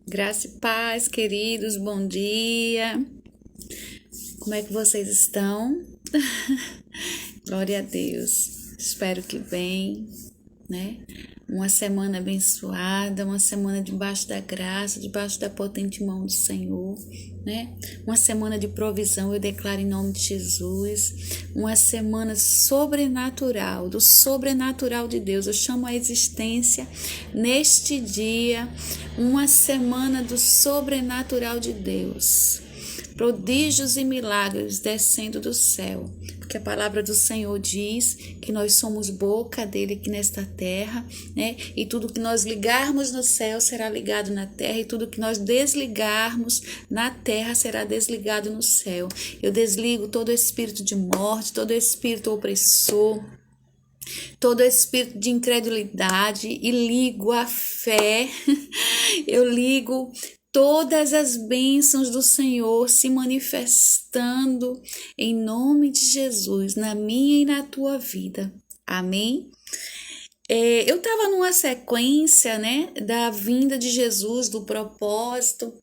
Graça e paz, queridos, bom dia. Como é que vocês estão? Glória a Deus. Espero que bem, né? Uma semana abençoada, uma semana debaixo da graça, debaixo da potente mão do Senhor, né? Uma semana de provisão, eu declaro em nome de Jesus. Uma semana sobrenatural, do sobrenatural de Deus. Eu chamo a existência neste dia, uma semana do sobrenatural de Deus. Prodígios e milagres descendo do céu, porque a palavra do Senhor diz que nós somos boca dele aqui nesta terra, né? E tudo que nós ligarmos no céu será ligado na terra, e tudo que nós desligarmos na terra será desligado no céu. Eu desligo todo espírito de morte, todo espírito opressor, todo espírito de incredulidade e ligo a fé, eu ligo todas as bênçãos do Senhor se manifestando em nome de Jesus, na minha e na tua vida. Amém? Eu estava numa sequência, né, da vinda de Jesus, do propósito,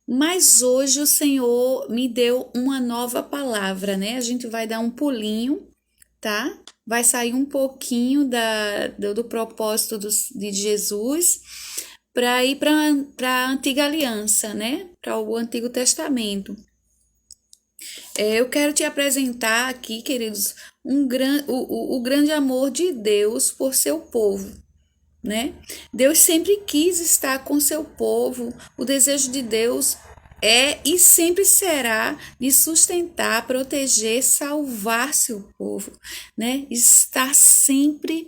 mas hoje o Senhor me deu uma nova palavra, né? A gente vai dar um pulinho, tá? Vai sair um pouquinho do propósito de Jesus para ir para a antiga aliança, né? Para o Antigo Testamento. Eu quero te apresentar aqui, queridos, o grande amor de Deus por seu povo, né? Deus sempre quis estar com seu povo. O desejo de Deus é e sempre será de sustentar, proteger, salvar seu povo, né? Estar sempre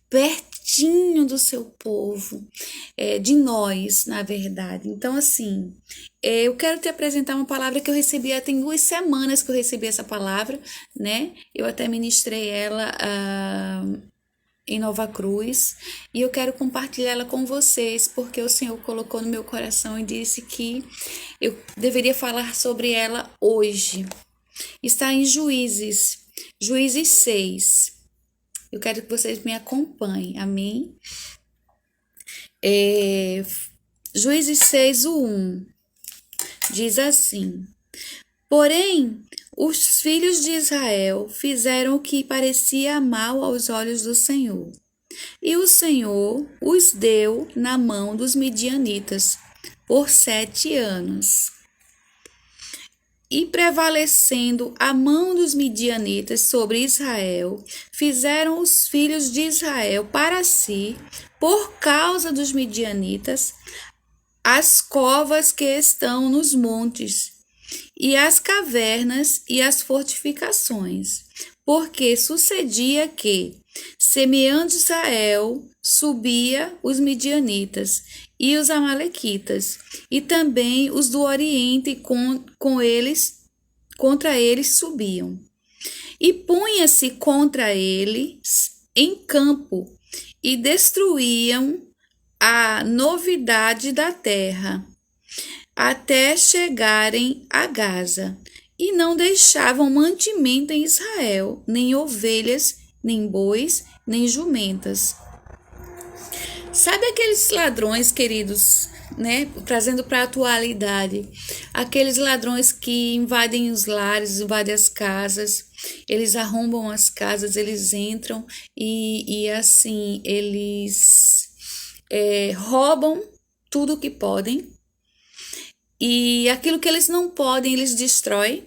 pertinho do seu povo, de nós, na verdade. Então, assim, eu quero te apresentar uma palavra que eu recebi, tem 2 semanas que eu recebi essa palavra, né? Eu até ministrei ela em Nova Cruz, e eu quero compartilhar ela com vocês, porque o Senhor colocou no meu coração e disse que eu deveria falar sobre ela hoje. Está em Juízes 6. Eu quero que vocês me acompanhem, amém? Juízes 6, o 1, diz assim: Porém, os filhos de Israel fizeram o que parecia mal aos olhos do Senhor, e o Senhor os deu na mão dos midianitas por 7 anos. E prevalecendo a mão dos midianitas sobre Israel, fizeram os filhos de Israel para si, por causa dos midianitas, as covas que estão nos montes, e as cavernas e as fortificações, porque sucedia que, semeando Israel, subia os midianitas e os amalequitas, e também os do Oriente contra eles subiam. E punha-se contra eles em campo, e destruíam a novidade da terra, até chegarem a Gaza, e não deixavam mantimento em Israel, nem ovelhas, nem bois, nem jumentas. Sabe aqueles ladrões, queridos, né? Trazendo para a atualidade, aqueles ladrões que invadem os lares, invadem as casas, eles arrombam as casas, eles entram e assim, eles roubam tudo que podem, e aquilo que eles não podem, eles destroem.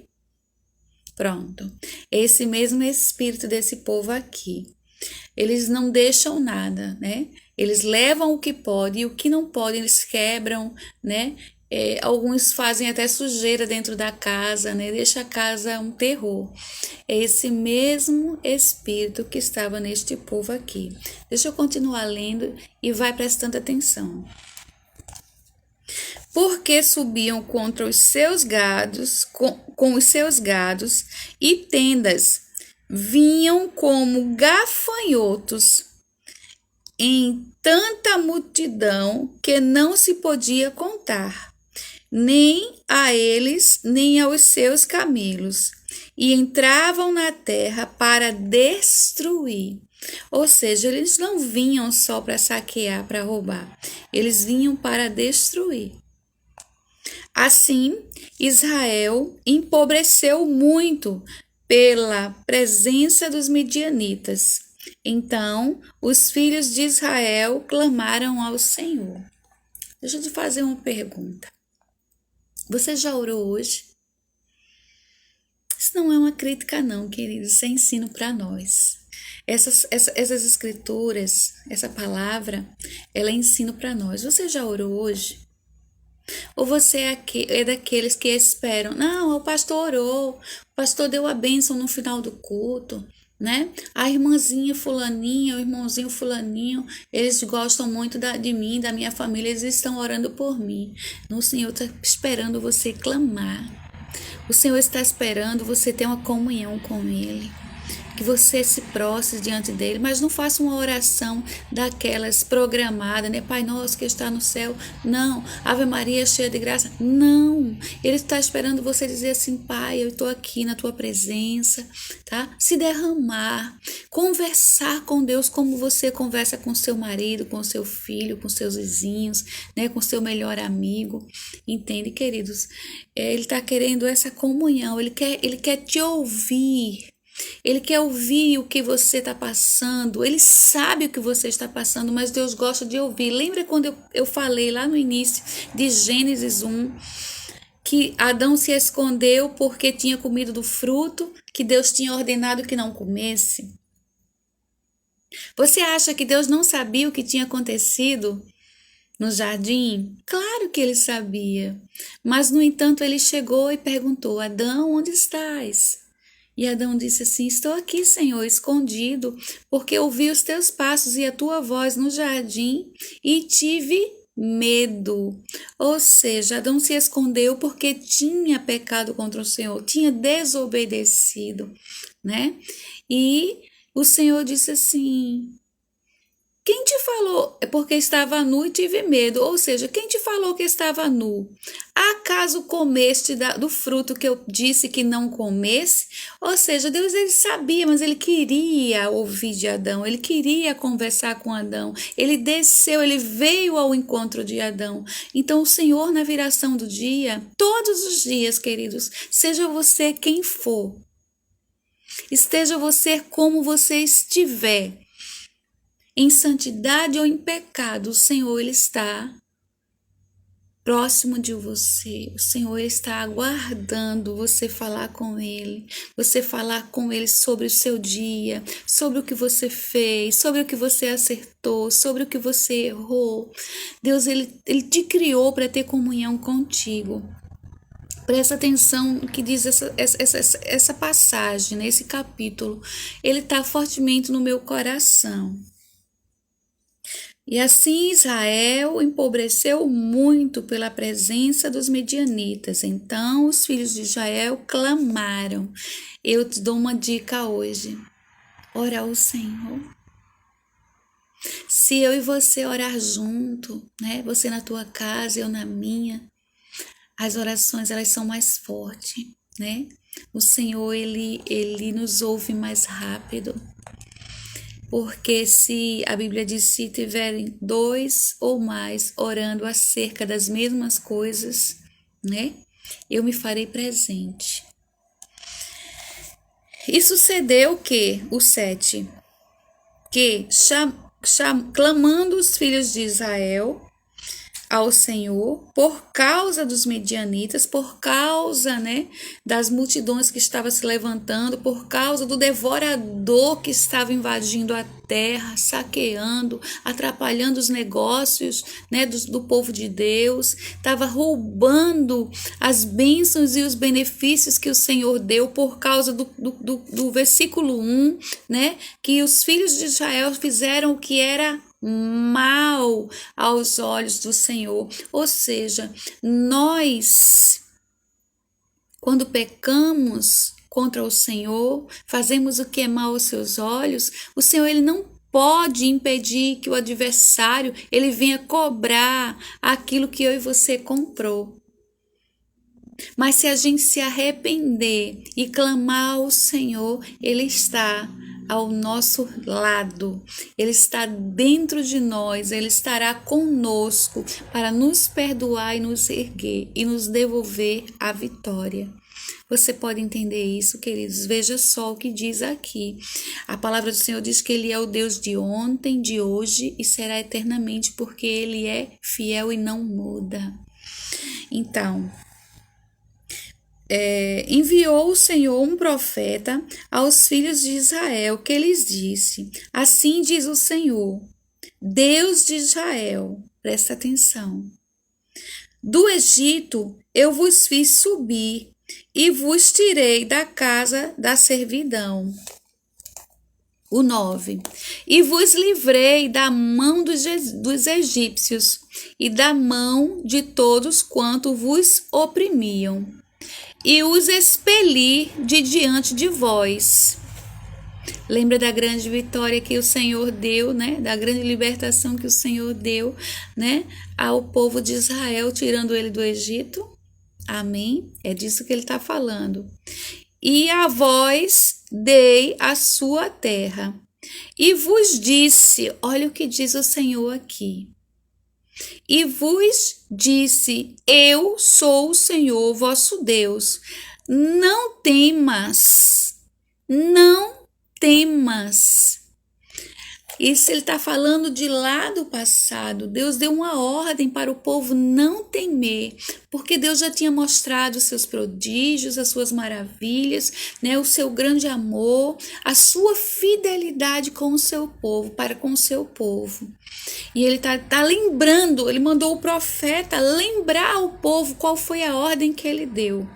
Pronto. Esse mesmo espírito desse povo aqui. Eles não deixam nada, né? Eles levam o que pode e o que não pode, eles quebram, né? Alguns fazem até sujeira dentro da casa, né? Deixa a casa um terror. É esse mesmo espírito que estava neste povo aqui. Deixa eu continuar lendo e vai prestando atenção. Porque subiam contra os seus gados, com os seus gados e tendas, vinham como gafanhotos em tanta multidão que não se podia contar, nem a eles, nem aos seus camelos, e entravam na terra para destruir. Ou seja, eles não vinham só para saquear, para roubar, eles vinham para destruir. Assim, Israel empobreceu muito pela presença dos midianitas. Então, os filhos de Israel clamaram ao Senhor. Deixa eu te fazer uma pergunta. Você já orou hoje? Isso não é uma crítica não, queridos, isso é ensino para nós. Essas escrituras, essa palavra, ela é ensino para nós. Você já orou hoje? Ou você é daqueles que esperam? Não, o pastor orou, o pastor deu a bênção no final do culto, né? A irmãzinha fulaninha, o irmãozinho fulaninho, eles gostam muito de mim, da minha família, eles estão orando por mim. O Senhor está esperando você clamar. O Senhor está esperando você ter uma comunhão com Ele. Que você se prostre diante dele, mas não faça uma oração daquelas programadas, né? Pai nosso que está no céu. Não. Ave Maria cheia de graça. Não. Ele está esperando você dizer assim, Pai, eu estou aqui na tua presença, tá? Se derramar, conversar com Deus como você conversa com seu marido, com seu filho, com seus vizinhos, né? Com seu melhor amigo. Entende, queridos? Ele está querendo essa comunhão, ele quer te ouvir. Ele quer ouvir o que você está passando, ele sabe o que você está passando, mas Deus gosta de ouvir. Lembra quando eu falei lá no início de Gênesis 1, que Adão se escondeu porque tinha comido do fruto que Deus tinha ordenado que não comesse? Você acha que Deus não sabia o que tinha acontecido no jardim? Claro que ele sabia, mas no entanto ele chegou e perguntou, Adão, onde estás? E Adão disse assim, estou aqui, Senhor, escondido, porque ouvi os teus passos e a tua voz no jardim e tive medo. Ou seja, Adão se escondeu porque tinha pecado contra o Senhor, tinha desobedecido, né? E o Senhor disse assim, quem te falou? É porque estava nu e tive medo. Ou seja, quem te falou que estava nu? Acaso comeste do fruto que eu disse que não comesse? Ou seja, Deus ele sabia, mas ele queria ouvir de Adão. Ele queria conversar com Adão. Ele desceu, ele veio ao encontro de Adão. Então o Senhor na viração do dia, todos os dias, queridos, seja você quem for, esteja você como você estiver, em santidade ou em pecado, o Senhor ele está próximo de você. O Senhor está aguardando você falar com Ele. Você falar com Ele sobre o seu dia, sobre o que você fez, sobre o que você acertou, sobre o que você errou. Deus ele te criou para ter comunhão contigo. Presta atenção no que diz essa passagem, nesse capítulo. Ele está fortemente no meu coração. E assim Israel empobreceu muito pela presença dos medianitas. Então os filhos de Israel clamaram. Eu te dou uma dica hoje. Ora ao Senhor. Se eu e você orar junto, né? Você na tua casa, eu na minha, as orações elas são mais fortes, né? O Senhor ele nos ouve mais rápido. Porque se a Bíblia diz, se tiverem dois ou mais orando acerca das mesmas coisas, né? Eu me farei presente. E sucedeu o quê? O 7. Que clamando os filhos de Israel ao Senhor por causa dos medianitas, por causa, né, das multidões que estavam se levantando, por causa do devorador que estava invadindo a terra, saqueando, atrapalhando os negócios, né, do povo de Deus, estava roubando as bênçãos e os benefícios que o Senhor deu por causa do versículo 1, né, que os filhos de Israel fizeram o que era mal aos olhos do Senhor. Ou seja, nós, quando pecamos contra o Senhor, fazemos o que é mal aos seus olhos, o Senhor ele não pode impedir que o adversário ele venha cobrar aquilo que eu e você comprou. Mas se a gente se arrepender e clamar ao Senhor, ele está ao nosso lado, Ele está dentro de nós, Ele estará conosco para nos perdoar e nos erguer e nos devolver a vitória. Você pode entender isso, queridos? Veja só o que diz aqui. A palavra do Senhor diz que Ele é o Deus de ontem, de hoje e será eternamente, porque Ele é fiel e não muda. Então, enviou o Senhor um profeta aos filhos de Israel, que lhes disse: assim diz o Senhor, Deus de Israel, presta atenção, do Egito eu vos fiz subir e vos tirei da casa da servidão. O 9. E vos livrei da mão dos egípcios e da mão de todos quanto vos oprimiam, e os expeli de diante de vós. Lembra da grande vitória que o Senhor deu, né? Da grande libertação que o Senhor deu, né? Ao povo de Israel, tirando ele do Egito. Amém? É disso que ele está falando. E a vós dei a sua terra. E vos disse, olha o que diz o Senhor aqui. E vos disse, eu sou o Senhor vosso Deus. Não temas, não temas. Isso ele está falando de lá do passado. Deus deu uma ordem para o povo não temer, porque Deus já tinha mostrado os seus prodígios, as suas maravilhas, né, o seu grande amor, a sua fidelidade com o seu povo, para com o seu povo. E ele tá lembrando, ele mandou o profeta lembrar ao povo qual foi a ordem que ele deu.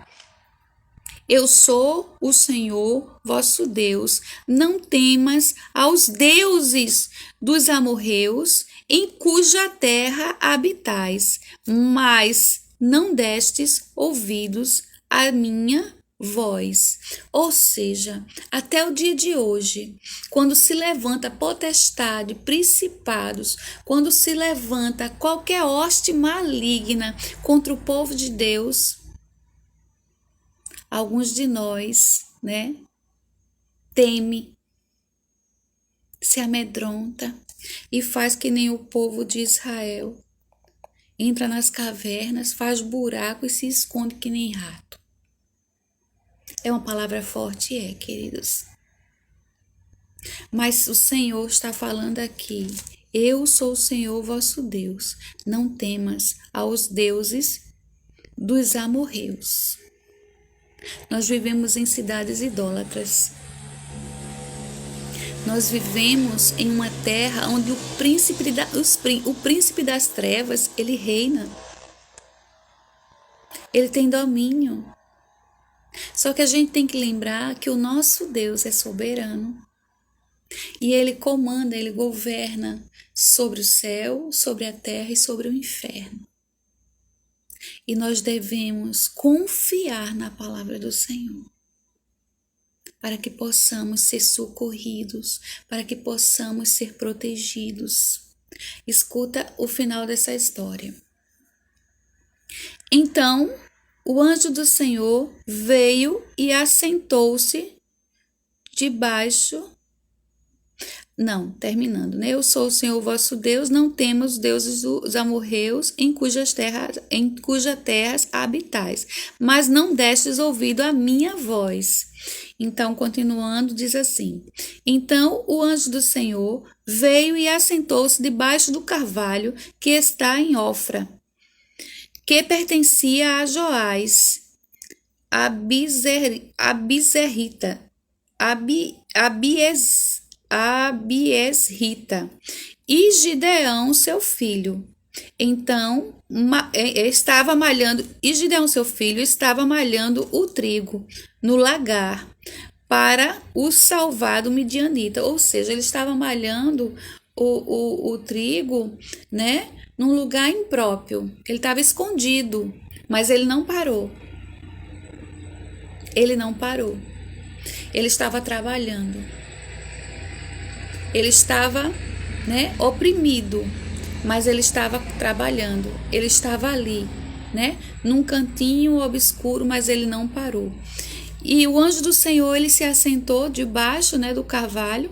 Eu sou o Senhor vosso Deus. Não temas aos deuses dos amorreus, em cuja terra habitais, mas não destes ouvidos à minha voz. Ou seja, até o dia de hoje, quando se levanta potestade, principados, quando se levanta qualquer hoste maligna contra o povo de Deus, alguns de nós, né, teme, se amedronta e faz que nem o povo de Israel. Entra nas cavernas, faz buraco e se esconde que nem rato. É uma palavra forte, queridos. Mas o Senhor está falando aqui. Eu sou o Senhor vosso Deus. Não temas aos deuses dos amorreus. Nós vivemos em cidades idólatras. Nós vivemos em uma terra onde o príncipe das trevas, ele reina. Ele tem domínio. Só que a gente tem que lembrar que o nosso Deus é soberano. E ele comanda, ele governa sobre o céu, sobre a terra e sobre o inferno. E nós devemos confiar na palavra do Senhor, para que possamos ser socorridos, para que possamos ser protegidos. Escuta o final dessa história. Então, o anjo do Senhor veio e assentou-se debaixo... Não, terminando, né? Eu sou o Senhor vosso Deus, não temas os deuses dos amorreus, em cujas terras habitais, mas não destes ouvido à minha voz. Então, continuando, diz assim: então o anjo do Senhor veio e assentou-se debaixo do carvalho que está em Ofra, que pertencia a Joás, a Abiesrita, e Gideão seu filho. Então Gideão seu filho estava malhando o trigo no lagar para o salvar do midianita. Ou seja, ele estava malhando o trigo, né, num lugar impróprio. Ele estava escondido, mas ele não parou. Ele não parou. Ele estava trabalhando. Ele estava, né, oprimido, mas ele estava trabalhando. Ele estava ali, né, num cantinho obscuro, mas ele não parou. E o anjo do Senhor, ele se assentou debaixo, né, do carvalho,